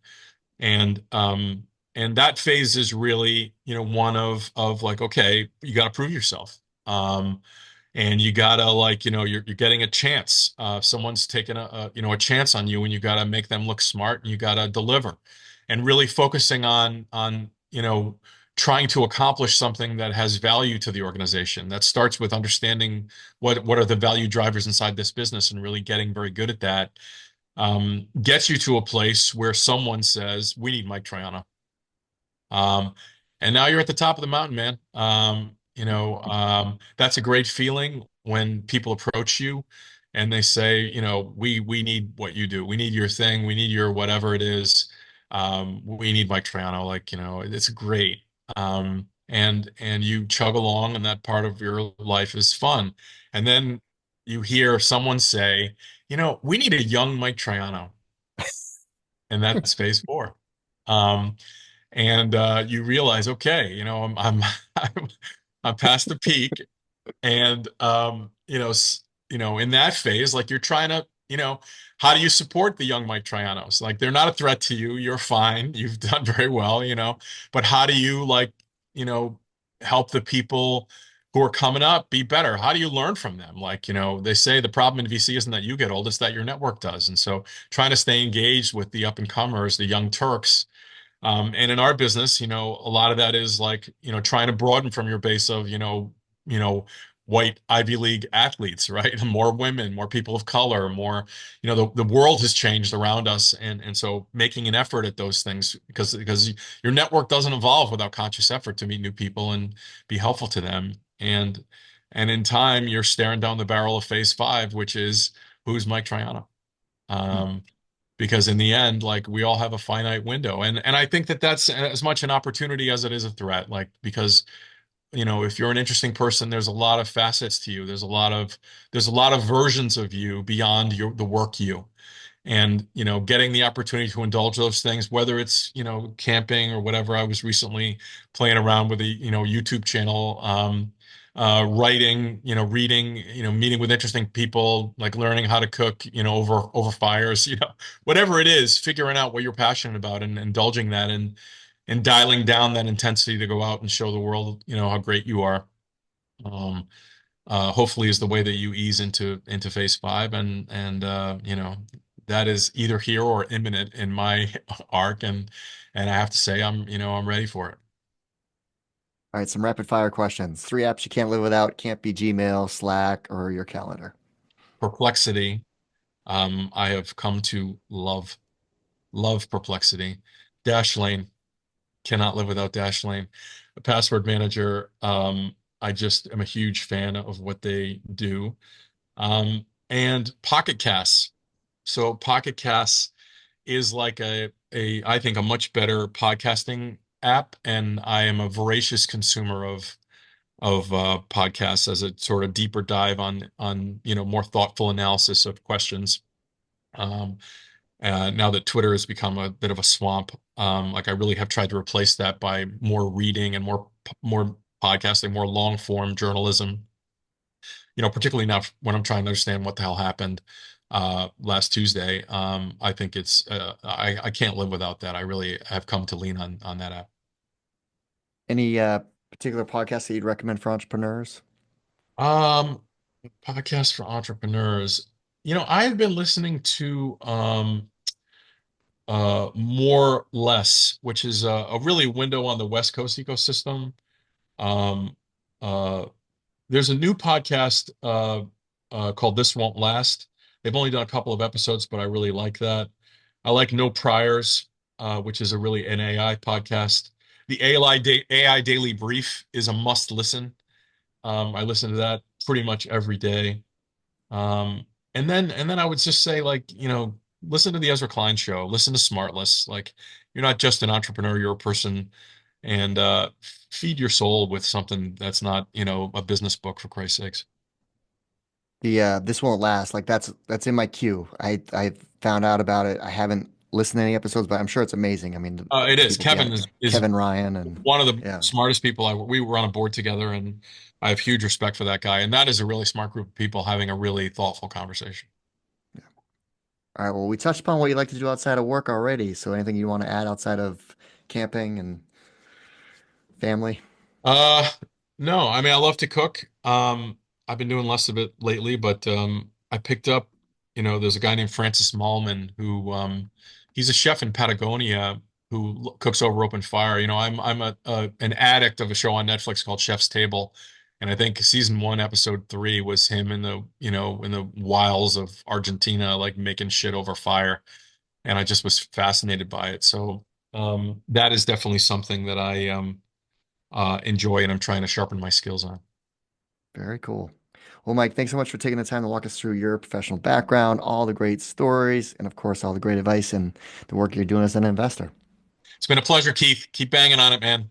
And that phase is really, one of like, okay, you got to prove yourself. And you gotta, like, you're getting a chance. Someone's taking a chance on you, and you gotta make them look smart, and you gotta deliver, and really focusing on trying to accomplish something that has value to the organization. That starts with understanding what are the value drivers inside this business, and really getting very good at that. Gets you to a place where someone says, "We need Mike Troiano." Um, and now you're at the top of the mountain, man. That's a great feeling when people approach you and they say, we need what you do. We need your thing. We need your whatever it is. We need Mike Triano. Like, it's great. And you chug along, and that part of your life is fun. And then you hear someone say, we need a young Mike Triano, and that's phase four. Um, and you realize, okay, I'm I'm past the peak, and in that phase, like, you're trying to, how do you support the young Mike Trianos? Like, they're not a threat to you. You're fine. You've done very well, but how do you, like, you know, help the people who are coming up be better? How do you learn from them? Like, they say the problem in VC isn't that you get old, it's that your network does. And so trying to stay engaged with the up and comers, the young Turks, and in our business, a lot of that is like, trying to broaden from your base of, white Ivy League athletes, right? More women, more people of color, more, the world has changed around us. And so making an effort at those things, because your network doesn't evolve without conscious effort to meet new people and be helpful to them. And in time, you're staring down the barrel of phase five, which is, who's Mike Triano? Um, because in the end, like, we all have a finite window, and I think that that's as much an opportunity as it is a threat. Like, because if you're an interesting person, there's a lot of facets to you. There's a lot of versions of you beyond the work you. And getting the opportunity to indulge those things, whether it's camping or whatever. I was recently playing around with a YouTube channel, writing, reading, meeting with interesting people, like learning how to cook, over fires, whatever it is, figuring out what you're passionate about and indulging that, and dialing down that intensity to go out and show the world, how great you are. Um, Hopefully is the way that you ease into phase five, and that is either here or imminent in my arc, and I have to say, I'm ready for it. All right, some rapid fire questions. Three apps you can't live without. Can't be Gmail, Slack, or your calendar. Perplexity, I have come to love Perplexity. Dashlane, cannot live without Dashlane. The password manager, I just am a huge fan of what they do. And Pocket Casts. So Pocket Casts is like I think a much better podcasting app, and I am a voracious consumer of podcasts as a sort of deeper dive on more thoughtful analysis of questions. Um, now that Twitter has become a bit of a swamp, like, I really have tried to replace that by more reading and more podcasting, more long form journalism. Particularly now when I'm trying to understand what the hell happened last Tuesday. I think I can't live without that. I really have come to lean on that app. Any particular podcasts that you'd recommend for entrepreneurs? Um, Podcast for entrepreneurs. I've been listening to More Less, which is a really window on the West Coast ecosystem. Um, uh, there's a new podcast called This Won't Last. They've only done a couple of episodes, but I really like that. I like No Priors, which is a really an AI podcast. The AI Daily Brief is a must listen. I listen to that pretty much every day. Um, and then I would just say, like, listen to the Ezra Klein show, listen to Smartless. Like, you're not just an entrepreneur, you're a person, and feed your soul with something that's not, a business book, for Christ's sakes. The This Won't Last, like that's in my queue. I found out about it. I haven't listened to any episodes, but I'm sure it's amazing. I mean, It the is. people, yeah, Kevin is Kevin Ryan and one of the yeah. smartest people. We were on a board together, and I have huge respect for that guy. And that is a really smart group of people having a really thoughtful conversation. All right, well, we touched upon what you like to do outside of work already. So anything you want to add outside of camping and family? Uh, no, I mean, I love to cook. I've been doing less of it lately, but I picked up, there's a guy named Francis Mallman who he's a chef in Patagonia who cooks over open fire. I'm an addict of a show on Netflix called Chef's Table, and I think season 1, episode 3 was him in the wilds of Argentina, like making shit over fire, and I just was fascinated by it. So that is definitely something that I enjoy and I'm trying to sharpen my skills on. Very cool. Well, Mike, thanks so much for taking the time to walk us through your professional background, all the great stories, and of course, all the great advice and the work you're doing as an investor. It's been a pleasure, Keith. Keep banging on it, man.